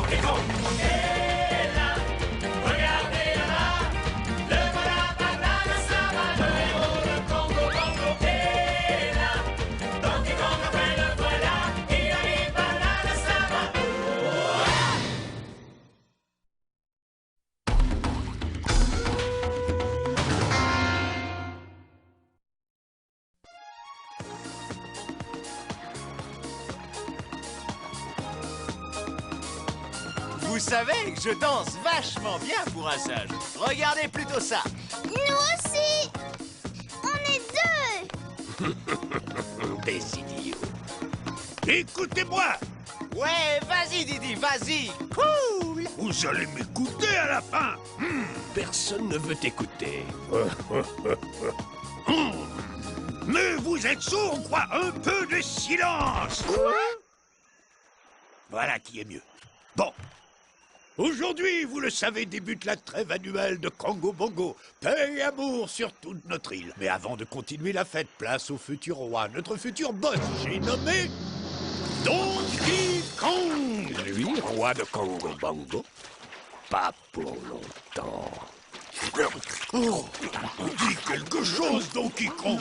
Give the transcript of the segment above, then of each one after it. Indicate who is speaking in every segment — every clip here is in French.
Speaker 1: Donkey Kong est là. Regardez là-bas, le voilà banane, ça va. Le héros de Congo Bongo est là. Donkey Kong, enfin le voilà, il arrive banane, ça va.
Speaker 2: Vous savez, je danse vachement bien pour un singe. Regardez plutôt ça.
Speaker 3: Nous aussi! On est deux!
Speaker 4: Des idiots. Écoutez-moi.
Speaker 2: Ouais, vas-y Didi, vas-y. Cool.
Speaker 4: Vous allez m'écouter à la fin. Personne ne veut t'écouter. Mais vous êtes sourds, quoi? Un peu de silence.
Speaker 3: Quoi?
Speaker 4: Voilà qui est mieux. Bon. Aujourd'hui, vous le savez, débute la trêve annuelle de Congo Bongo. Paix et amour sur toute notre île. Mais avant de continuer la fête, place au futur roi, notre futur boss, j'ai nommé Donkey Kong. Lui, roi de Congo Bongo? Pas pour longtemps. Oh, dis quelque chose, Donkey Kong.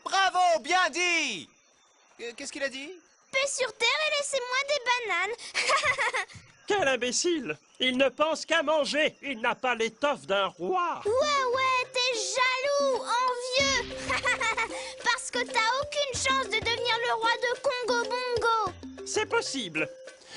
Speaker 2: Bravo, bien dit. Qu'est-ce qu'il a dit?
Speaker 3: Paix sur terre et laissez-moi des bananes!
Speaker 5: Quel imbécile! Il ne pense qu'à manger. Il n'a pas l'étoffe d'un roi.
Speaker 3: Ouais, t'es jaloux, envieux! Parce que t'as aucune chance de devenir le roi de Congo Bongo!
Speaker 5: C'est possible.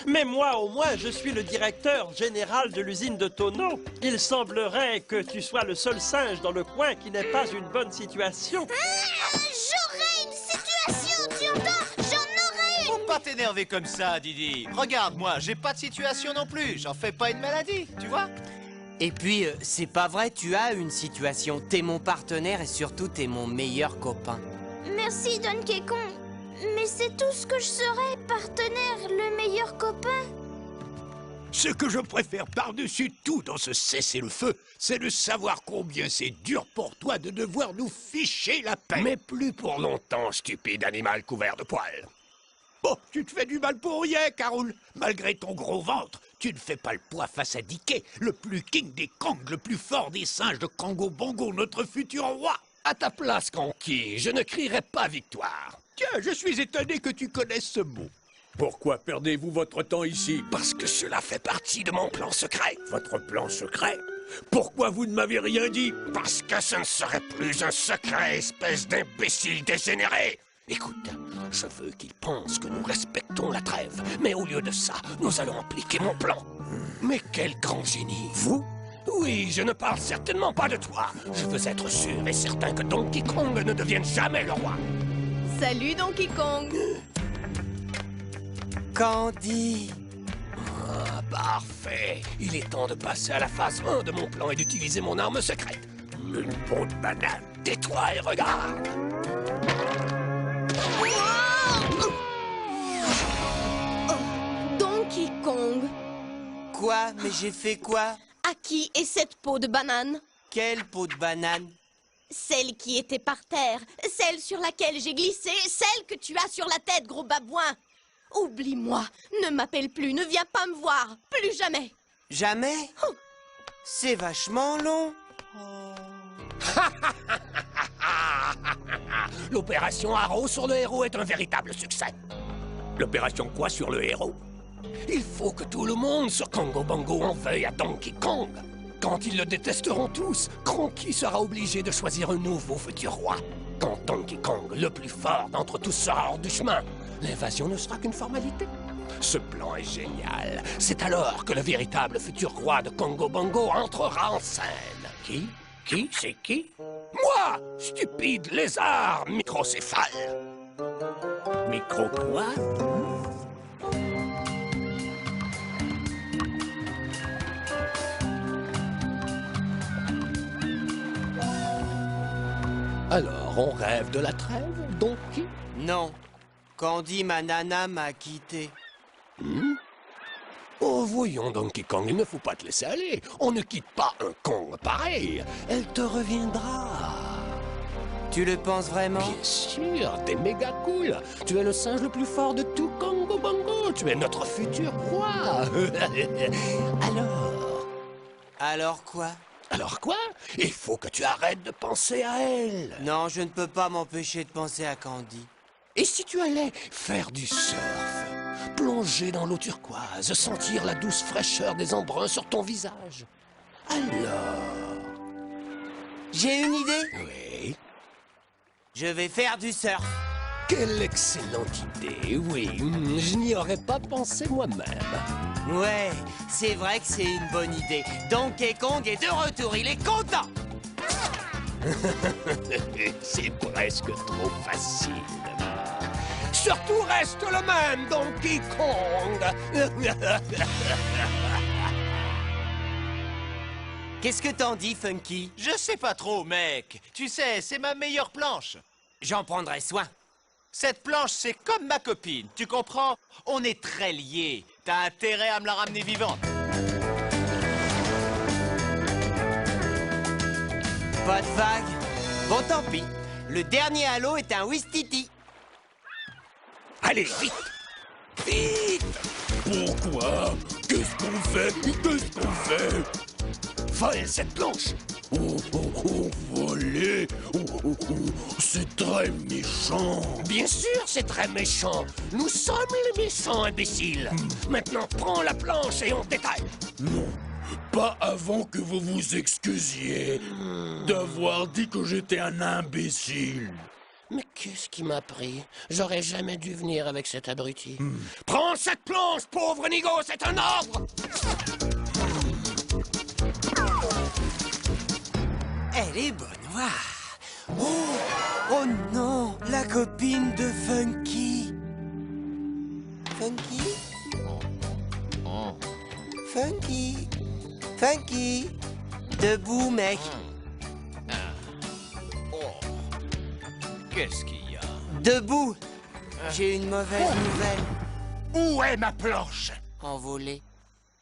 Speaker 5: Mais moi, au moins, je suis le directeur général de l'usine de tonneaux. Il semblerait que tu sois le seul singe dans le coin qui n'ait pas une bonne situation.
Speaker 3: J'aurai une situation, tu entends? J'en aurai une!
Speaker 2: Faut pas t'énerver comme ça, Didi. Regarde-moi, j'ai pas de situation non plus. J'en fais pas une maladie, tu vois?
Speaker 6: Et puis, c'est pas vrai, tu as une situation. T'es mon partenaire et surtout, t'es mon meilleur copain.
Speaker 3: Merci, Donkey Kong. Mais c'est tout ce que je serai, partenaire, le meilleur copain.
Speaker 4: Ce que je préfère par-dessus tout dans ce cessez-le-feu, c'est de savoir combien c'est dur pour toi de devoir nous ficher la paix. Mais plus pour longtemps, stupide animal couvert de poils. Bon, tu te fais du mal pour rien, Caroul. Malgré ton gros ventre, tu ne fais pas le poids face à Dickey, le plus king des Kong, le plus fort des singes de Congo Bongo, notre futur roi. À ta place, Conky, je ne crierai pas victoire. Tiens, je suis étonné que tu connaisses ce mot. Pourquoi perdez-vous votre temps ici? Parce que cela fait partie de mon plan secret. Votre plan secret? Pourquoi vous ne m'avez rien dit? Parce que ce ne serait plus un secret, espèce d'imbécile dégénéré. Écoute, je veux qu'ils pensent que nous respectons la trêve. Mais au lieu de ça, nous allons appliquer mon plan. Mais quel grand génie! Vous? Oui, je ne parle certainement pas de toi. Je veux être sûr et certain que Donkey Kong ne devienne jamais le roi.
Speaker 7: Salut Donkey Kong.
Speaker 6: Candy.
Speaker 4: Ah, parfait. Il est temps de passer à la phase 1 de mon plan et d'utiliser mon arme secrète. Une peau de banane. Tais-toi et regarde.
Speaker 7: Donkey Kong.
Speaker 6: Quoi? Mais j'ai fait quoi?
Speaker 7: À qui est cette peau de banane?
Speaker 6: Quelle peau de banane?
Speaker 7: Celle qui était par terre, celle sur laquelle j'ai glissé, celle que tu as sur la tête, gros babouin. Oublie-moi, ne m'appelle plus, ne viens pas me voir, plus jamais.
Speaker 6: Jamais?
Speaker 7: Oh.
Speaker 6: C'est vachement long.
Speaker 4: L'opération Arrow sur le héros est un véritable succès. L'opération quoi sur le héros? Il faut que tout le monde sur Congo Bongo en veuille à Donkey Kong. Quand ils le détesteront tous, Cronky sera obligé de choisir un nouveau futur roi. Quand Donkey Kong, le plus fort d'entre tous, sera hors du chemin, l'invasion ne sera qu'une formalité. Ce plan est génial. C'est alors que le véritable futur roi de Congo Bongo entrera en scène. Qui? Qui? C'est qui? Moi, stupide lézard microcéphale. Micro quoi? Alors, on rêve de la trêve, Donkey?
Speaker 6: Non. Candy, ma nana, m'a quitté.
Speaker 4: Oh, voyons, Donkey Kong, il ne faut pas te laisser aller. On ne quitte pas un Kong pareil. Elle te reviendra.
Speaker 6: Tu le penses vraiment?
Speaker 4: Bien sûr, t'es méga cool. Tu es le singe le plus fort de tout Congo Bongo. Tu es notre futur roi.
Speaker 6: Alors quoi?
Speaker 4: Alors quoi? Il faut que tu arrêtes de penser à elle.
Speaker 6: Non, je ne peux pas m'empêcher de penser à Candy.
Speaker 4: Et si tu allais faire du surf, plonger dans l'eau turquoise, sentir la douce fraîcheur des embruns sur ton visage? Alors...
Speaker 6: J'ai une idée.
Speaker 4: Oui.
Speaker 6: Je vais faire du surf.
Speaker 4: Quelle excellente idée, oui. Je n'y aurais pas pensé moi-même.
Speaker 6: Ouais, c'est vrai que c'est une bonne idée. Donkey Kong est de retour, il est content.
Speaker 4: C'est presque trop facile. Surtout reste le même Donkey Kong.
Speaker 6: Qu'est-ce que t'en dis, Funky?
Speaker 2: Je sais pas trop, mec. Tu sais, c'est ma meilleure planche.
Speaker 6: J'en prendrai soin.
Speaker 2: Cette planche, c'est comme ma copine, tu comprends? On est très liés. T'as intérêt à me la ramener vivante.
Speaker 6: Pas de vague. Bon, tant pis. Le dernier halo est un Wistiti.
Speaker 4: Allez, vite. Vite. Pourquoi? Qu'est-ce qu'on fait? Qu'est-ce qu'on fait? Vole cette planche. Voler. C'est très méchant. Bien sûr, c'est très méchant. Nous sommes les méchants imbéciles. Maintenant, prends la planche et on détaille. Non, pas avant que vous vous excusiez d'avoir dit que j'étais un imbécile. Mais qu'est-ce qui m'a pris? J'aurais jamais dû venir avec cet abruti. Prends cette planche, pauvre Nigo, c'est un ordre!
Speaker 6: Elle est bonne. Waouh. Oh non, la copine de Funky. Funky? Funky? Funky? Debout, mec.
Speaker 2: Qu'est-ce qu'il y a?
Speaker 6: Debout. J'ai une mauvaise nouvelle.
Speaker 2: Où est ma planche?
Speaker 6: Envolée.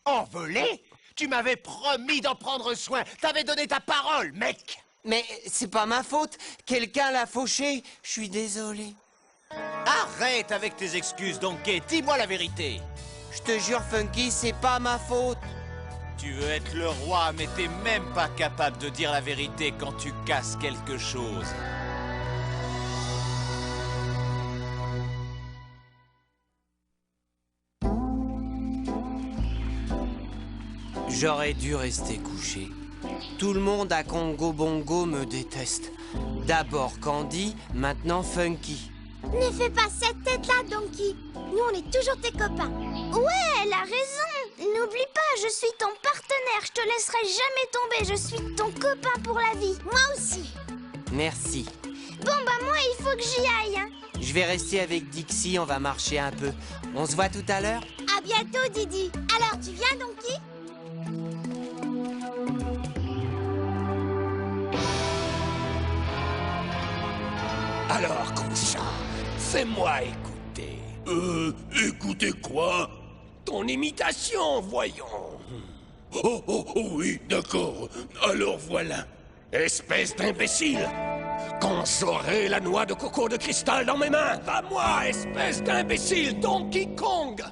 Speaker 2: Envolée? Tu m'avais promis d'en prendre soin. T'avais donné ta parole, mec.
Speaker 6: Mais c'est pas ma faute. Quelqu'un l'a fauchée. Je suis désolé.
Speaker 2: Arrête avec tes excuses, Donkey. Dis-moi la vérité.
Speaker 6: Je te jure, Funky, c'est pas ma faute.
Speaker 2: Tu veux être le roi, mais t'es même pas capable de dire la vérité quand tu casses quelque chose.
Speaker 6: J'aurais dû rester couché. Tout le monde à Congo Bongo me déteste. D'abord Candy, maintenant Funky.
Speaker 3: Ne fais pas cette tête-là, Donkey. Nous, on est toujours tes copains. Ouais, elle a raison. N'oublie pas, je suis ton partenaire. Je te laisserai jamais tomber. Je suis ton copain pour la vie. Moi aussi.
Speaker 6: Merci.
Speaker 3: Bon, bah moi, il faut que j'y aille. Hein.
Speaker 6: Je vais rester avec Dixie, on va marcher un peu. On se voit tout à l'heure?
Speaker 3: À bientôt, Didi. Alors, tu viens, Donkey?
Speaker 4: Alors, Koucha, fais-moi écouter. Écouter quoi? Ton imitation, voyons. Oh, oui, d'accord. Alors voilà. Espèce d'imbécile. Quand j'aurai la noix de coco de cristal dans mes mains, à moi, espèce d'imbécile, Donkey Kong.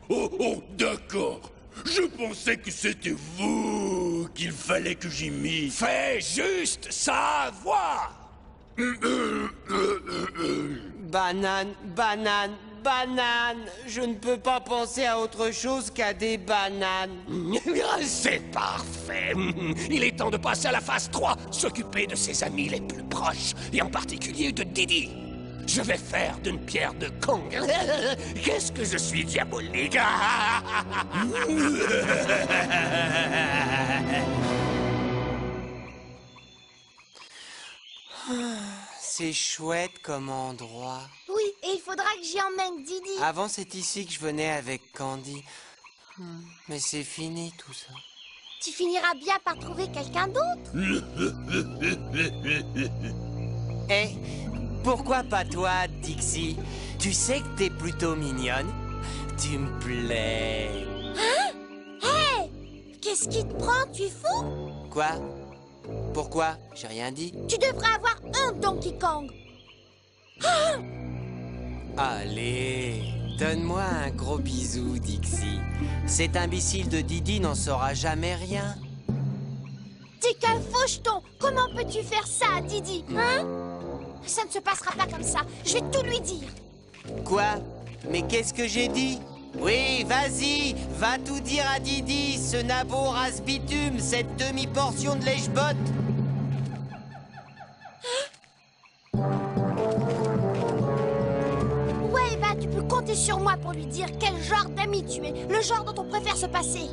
Speaker 4: Oh, d'accord. Je pensais que c'était vous qu'il fallait que j'imite. Fais juste sa voix.
Speaker 6: Banane, banane, banane. Je ne peux pas penser à autre chose qu'à des bananes.
Speaker 4: C'est parfait. Il est temps de passer à la phase 3, s'occuper de ses amis les plus proches, et en particulier de Didi. Je vais faire d'une pierre de Kong. Qu'est-ce que je suis diabolique.
Speaker 6: C'est chouette comme endroit.
Speaker 3: Oui, et il faudra que j'y emmène Didi.
Speaker 6: Avant, c'est ici que je venais avec Candy. Mais c'est fini tout ça.
Speaker 3: Tu finiras bien par trouver quelqu'un d'autre.
Speaker 6: Eh, pourquoi pas toi, Dixie? Tu sais que t'es plutôt mignonne. Tu me plais.
Speaker 3: Hé, qu'est-ce qui te prend? Tu es fou?
Speaker 6: Quoi? Pourquoi? J'ai rien dit.
Speaker 3: Tu devrais avoir honte, Donkey Kong.
Speaker 6: Allez, donne-moi un gros bisou, Dixie. Cet imbécile de Didi n'en saura jamais rien.
Speaker 3: T'es qu'un faucheton. Comment peux-tu faire ça à Didi, hein? Ça ne se passera pas comme ça. Je vais tout lui dire.
Speaker 6: Quoi? Mais qu'est-ce que j'ai dit? Oui, vas-y, va tout dire à Didi, ce nabot rase-bitume, cette demi-portion de lèche-botte.
Speaker 3: Ouais, bah tu peux compter sur moi pour lui dire quel genre d'ami tu es, le genre dont on préfère se passer.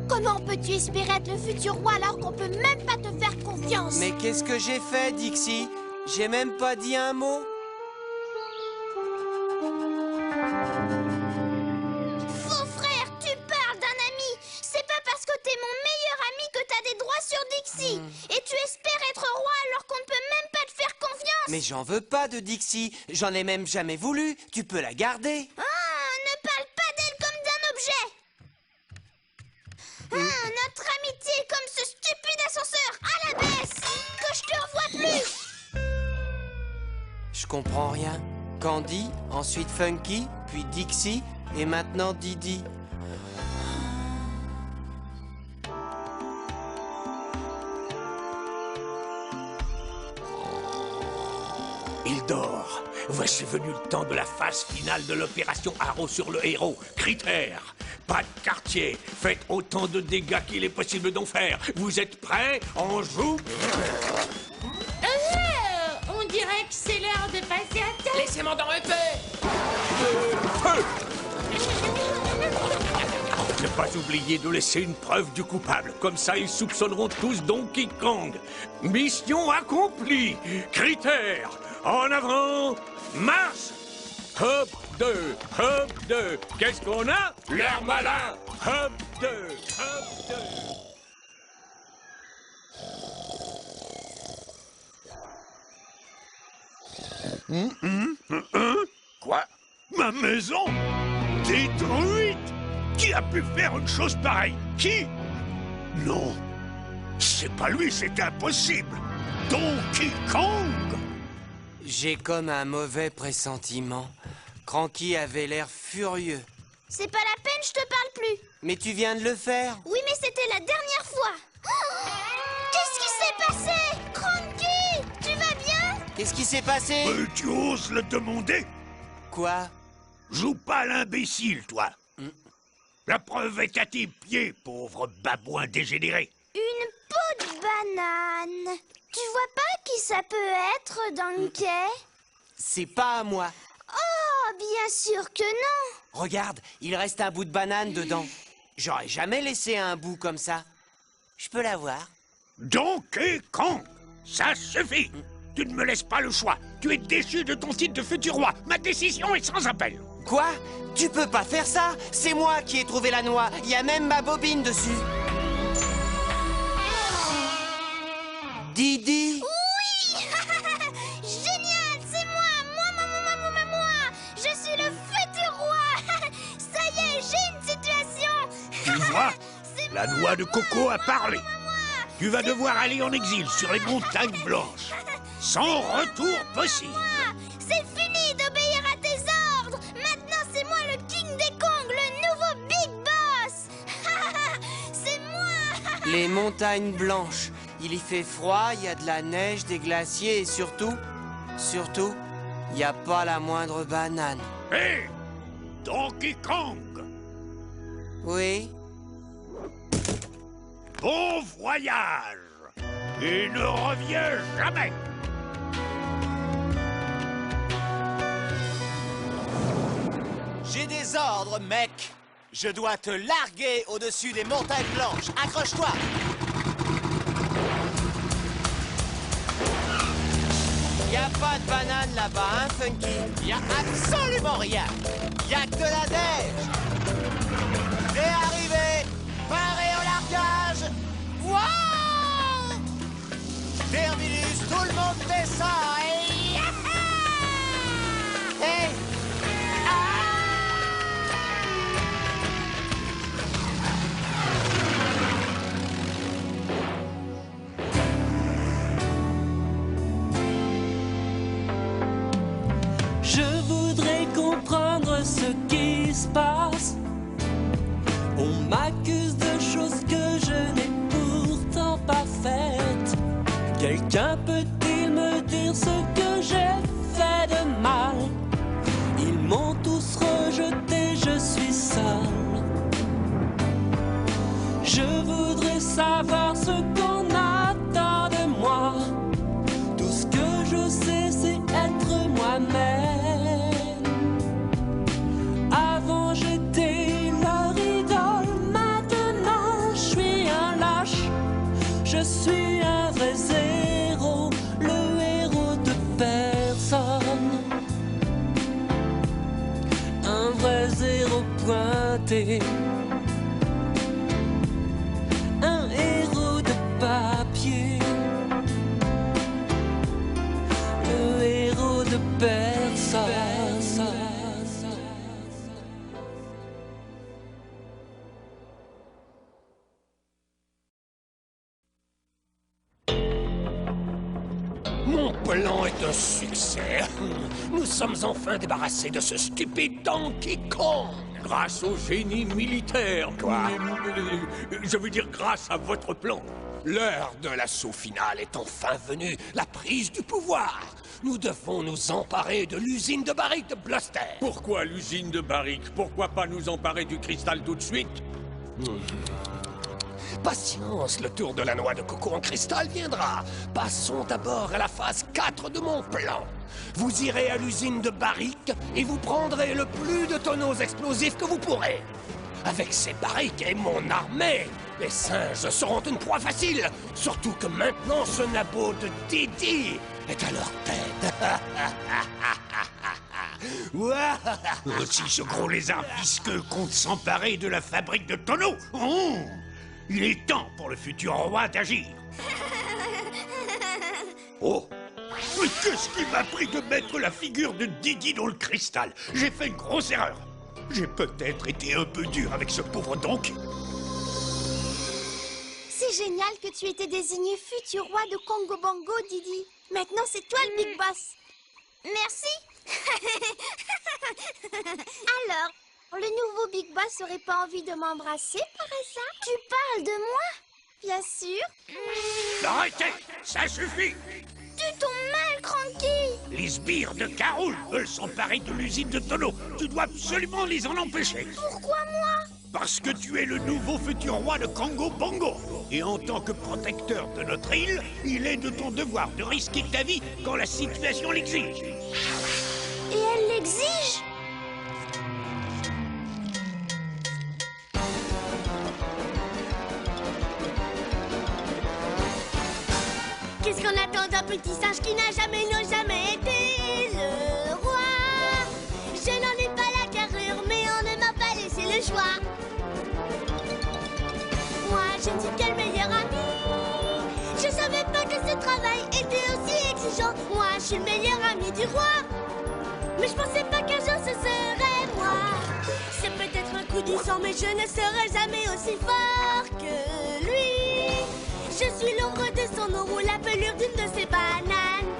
Speaker 3: Comment peux-tu espérer être le futur roi alors qu'on peut même pas te faire confiance?
Speaker 6: Mais qu'est-ce que j'ai fait, Dixie? J'ai même pas dit un mot.
Speaker 3: Faux frère, tu parles d'un ami. C'est pas parce que t'es mon meilleur ami que t'as des droits sur Dixie. Et tu espères être roi alors qu'on ne peut même pas te faire confiance.
Speaker 6: Mais j'en veux pas de Dixie, j'en ai même jamais voulu. Tu peux la garder.
Speaker 3: Ne parle pas d'elle comme d'un objet. Notre amitié est comme ce stupide ascenseur à la baisse. Que je te revois plus.
Speaker 6: Je comprends rien. Candy, ensuite Funky, puis Dixie, et maintenant Didi.
Speaker 4: Il dort. Voici venu le temps de la phase finale de l'opération Arrow sur le héros. Critères. Pas de quartier. Faites autant de dégâts qu'il est possible d'en faire. Vous êtes prêts? On joue?
Speaker 8: On dirait que c'est l'heure de passer à table.
Speaker 1: Laissez-moi dans un peu.
Speaker 4: Feu! Ne pas oublier de laisser une preuve du coupable. Comme ça, ils soupçonneront tous Donkey Kong. Mission accomplie. Critères. En avant. Marche. Hop 2. Hop 2. Qu'est-ce qu'on a? L'air malin. Hop 2. Hop 2. Quoi? Ma maison? Détruite? Qui a pu faire une chose pareille? Qui? Non. C'est pas lui, c'est impossible. Donkey Kong?
Speaker 6: J'ai comme un mauvais pressentiment. Cranky avait l'air furieux.
Speaker 3: C'est pas la peine, je te parle plus.
Speaker 6: Mais tu viens de le faire.
Speaker 3: Oui, mais c'était la dernière fois. Qu'est-ce qui s'est passé? Cranky, tu vas bien?
Speaker 6: Qu'est-ce qui s'est passé?
Speaker 4: Tu oses le demander?
Speaker 6: Quoi?
Speaker 4: Joue pas à l'imbécile, toi. La preuve est à tes pieds, pauvre babouin dégénéré.
Speaker 3: Une peau de banane. Tu vois pas qui ça peut être, Donkey?
Speaker 6: C'est pas à moi.
Speaker 3: Oh, bien sûr que non.
Speaker 6: Regarde, il reste un bout de banane dedans. J'aurais jamais laissé un bout comme ça. Je peux l'avoir?
Speaker 4: Donkey Kong, ça suffit. Tu ne me laisses pas le choix. Tu es déchu de ton titre de futur roi. Ma décision est sans appel.
Speaker 6: Quoi? Tu peux pas faire ça? C'est moi qui ai trouvé la noix. Il y a même ma bobine dessus. Didi?
Speaker 3: Oui. Génial, c'est moi. Moi. Je suis le futur roi. Ça y est, j'ai une situation.
Speaker 4: Tu vois,
Speaker 3: C'est
Speaker 4: la
Speaker 3: moi,
Speaker 4: noix de coco a parlé.
Speaker 3: moi.
Speaker 4: Tu vas devoir aller en exil sur les montagnes blanches. Sans retour possible.
Speaker 3: C'est fini d'obéir à tes ordres. Maintenant, c'est moi le King des Kong, le nouveau Big Boss. C'est moi.
Speaker 6: Les montagnes blanches. Il y fait froid, il y a de la neige, des glaciers et surtout, il n'y a pas la moindre banane.
Speaker 4: Hé, Donkey Kong,
Speaker 6: Oui?
Speaker 4: bon voyage. Et ne reviens jamais.
Speaker 2: J'ai des ordres, mec. Je dois te larguer au-dessus des montagnes blanches. Accroche-toi.
Speaker 6: Y a pas de banane là-bas, hein, Funky?
Speaker 2: Y a absolument rien. Y a que de la neige. T'es arrivé. Paré au largage. Wow! Terminus, tout le monde descend. Et...
Speaker 6: Hey!
Speaker 9: ce qui se passe. On m'accuse de choses que je n'ai pourtant pas faites. Quelqu'un peut-il me dire ce que j'ai fait de mal? Ils m'ont tous rejeté, je suis seul. Je voudrais savoir ce qu'on attend de moi. Tout ce que je sais, c'est être moi-même. Avant j'étais leur idole, maintenant je suis un lâche. Je suis un vrai zéro, le héros de personne. Un vrai zéro pointé. Un héros de papier. Le héros de personne.
Speaker 4: Mon plan est un succès. Nous sommes enfin débarrassés de ce stupide Donkey Kong. Grâce au génie militaire. Quoi? Je veux dire grâce à votre plan. L'heure de l'assaut final est enfin venue. La prise du pouvoir. Nous devons nous emparer de l'usine de barriques de Bluster.
Speaker 10: Pourquoi l'usine de barriques? Pourquoi pas nous emparer du cristal tout de suite?
Speaker 4: Patience, le tour de la noix de coco en cristal viendra. Passons d'abord à la phase 4 de mon plan. Vous irez à l'usine de barriques et vous prendrez le plus de tonneaux explosifs que vous pourrez. Avec ces barriques et mon armée, les singes seront une proie facile. Surtout que maintenant, ce nabot de Didi est à leur tête.
Speaker 10: Si ce gros lézard visqueux compte s'emparer de la fabrique de tonneaux, oh, il est temps pour le futur roi d'agir. Oh, mais qu'est-ce qui m'a pris de mettre la figure de Didi dans le cristal? J'ai fait une grosse erreur. J'ai peut-être été un peu dur avec ce pauvre Donkey.
Speaker 3: C'est génial que tu étais désigné futur roi de Congo Bongo, Didi. Maintenant, c'est toi le Big Boss. Merci. Alors, le nouveau Big Boss aurait pas envie de m'embrasser, par hasard? Tu parles de moi? Bien sûr.
Speaker 10: Arrêtez, ça suffit.
Speaker 3: Tu tombes mal, Cranky.
Speaker 10: Les sbires de Caroul veulent s'emparer de l'usine de tonneaux. Tu dois absolument les en empêcher.
Speaker 3: Pourquoi moi?
Speaker 10: Parce que tu es le nouveau futur roi de Congo Bongo. Et en tant que protecteur de notre île, il est de ton devoir de risquer ta vie quand la situation l'exige.
Speaker 3: Et elle l'exige? Qu'est-ce qu'on attend d'un petit singe qui n'a jamais été le roi? Je n'en ai pas la carrure, mais on ne m'a pas laissé le choix. Moi, je ne suis qu'un meilleur ami. Je savais pas que ce travail était aussi exigeant. Moi, je suis le meilleur ami du roi. Mais je pensais pas qu'un jour ce serait moi. C'est peut-être un coup du sang, mais je ne serai jamais aussi fort que lui. Je suis l'ombre de son ombre ou la pelure d'une de ses bananes.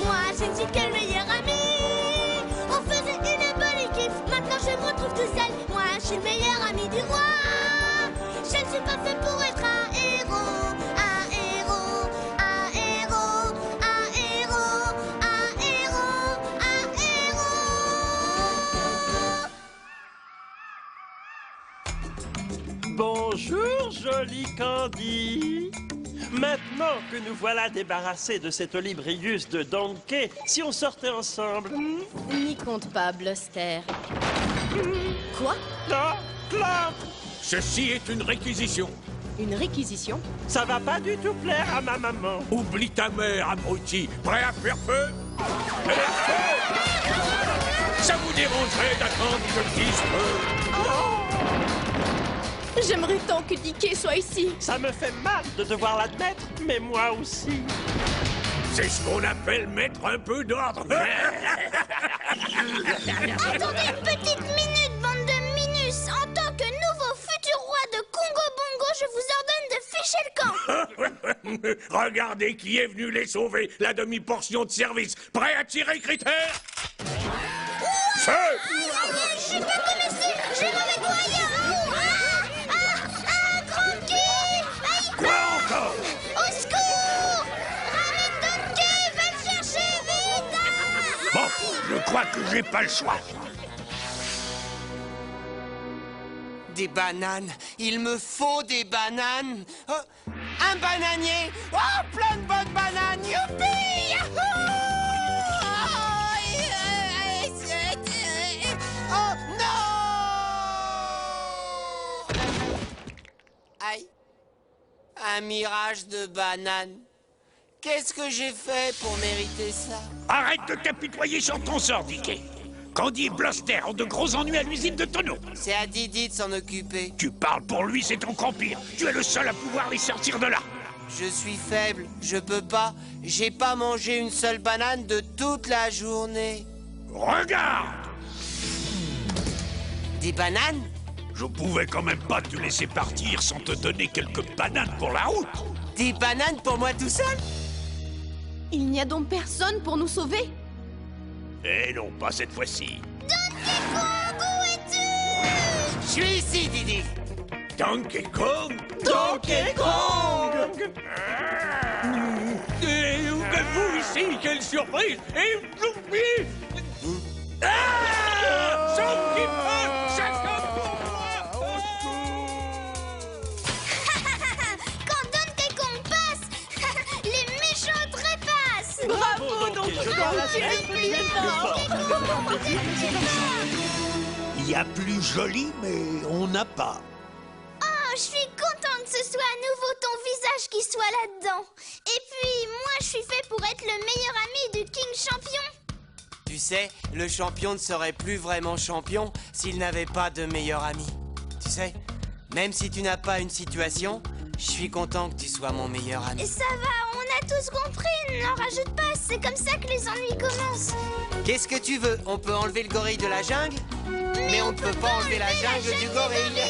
Speaker 3: Moi, je ne suis que le meilleur ami. On faisait une bonne équipe, maintenant je me retrouve tout seul. Moi, je suis le meilleur ami du roi. Je ne suis pas fait pour être un héros. Un héros, un héros, un héros, un héros, un héros.
Speaker 5: Bonjour, joli Candy. Maintenant que nous voilà débarrassés de cet Olibrius de Donkey, si on sortait ensemble...
Speaker 7: N'y compte pas, Bluster. Quoi?
Speaker 5: Ah, là,
Speaker 10: Ceci est une réquisition.
Speaker 7: Une réquisition?
Speaker 5: ça va pas du tout plaire à ma maman.
Speaker 10: Oublie ta mère, abruti. Prêt à faire feu? Faire feu! Ça vous dérangerait d'attendre que je dise feu?
Speaker 7: J'aimerais tant que Dicky soit ici.
Speaker 5: Ça me fait mal de devoir l'admettre, mais moi aussi.
Speaker 10: C'est ce qu'on appelle mettre un peu d'ordre.
Speaker 3: Attendez une petite minute, bande de minus. En tant que nouveau futur roi de Congo Bongo, je vous ordonne de ficher le camp.
Speaker 10: Regardez qui est venu les sauver. La demi-portion de service. Prêt à tirer, Critère?
Speaker 3: Je sais pas comment c'est. Je vais me noyer. Croquis.
Speaker 4: Quoi encore?
Speaker 3: Au secours! Ramène Donkey, va le chercher vite!
Speaker 4: Bon, je crois que j'ai pas le choix.
Speaker 6: Des bananes. Il me faut des bananes. Oh, un bananier. Oh, plein de bonnes bananes. Youpi! Yahoo! Oh, non! Aïe. Un mirage de bananes. Qu'est-ce que j'ai fait pour mériter ça?
Speaker 4: Arrête de t'apitoyer sur ton sort, Dicky. Candy et Blaster ont de gros ennuis à l'usine de tonneaux.
Speaker 6: C'est à Didi de s'en occuper.
Speaker 4: Tu parles pour lui, c'est encore pire. Tu es le seul à pouvoir les sortir de là.
Speaker 6: Je suis faible, je peux pas. J'ai pas mangé une seule banane de toute la journée.
Speaker 4: Regarde!
Speaker 6: Des bananes?
Speaker 4: Je pouvais quand même pas te laisser partir sans te donner quelques bananes pour la route.
Speaker 6: Des bananes pour moi tout seul?
Speaker 7: Il n'y a donc personne pour nous sauver?
Speaker 4: Eh non, pas cette fois-ci.
Speaker 3: Donkey Kong, où es-tu?
Speaker 6: Je suis ici, Didi.
Speaker 4: Donkey Kong?
Speaker 5: Donkey Kong!
Speaker 10: Et vous ici, quelle surprise! Et ah! Sauf qui peut, chacun pour moi!
Speaker 3: Quand Donkey Kong passe, les méchants trépassent!
Speaker 7: Bravo, Donkey
Speaker 5: Je dois
Speaker 7: Kong!
Speaker 5: l'admettre, tu es le fort.
Speaker 4: Il y a plus joli, mais on n'a pas.
Speaker 3: Oh, je suis contente que ce soit à nouveau ton visage qui soit là-dedans. Et puis, moi, je suis fait pour être le meilleur ami du King Champion.
Speaker 6: Tu sais, le champion ne serait plus vraiment champion s'il n'avait pas de meilleur ami. Tu sais, même si tu n'as pas une situation, je suis content que tu sois mon meilleur ami.
Speaker 3: Et ça va, on a tous compris, n'en rajoute pas, c'est comme ça que les ennuis commencent.
Speaker 6: Qu'est-ce que tu veux? On peut enlever le gorille de la jungle, mais on ne peut pas enlever la jungle du gorille.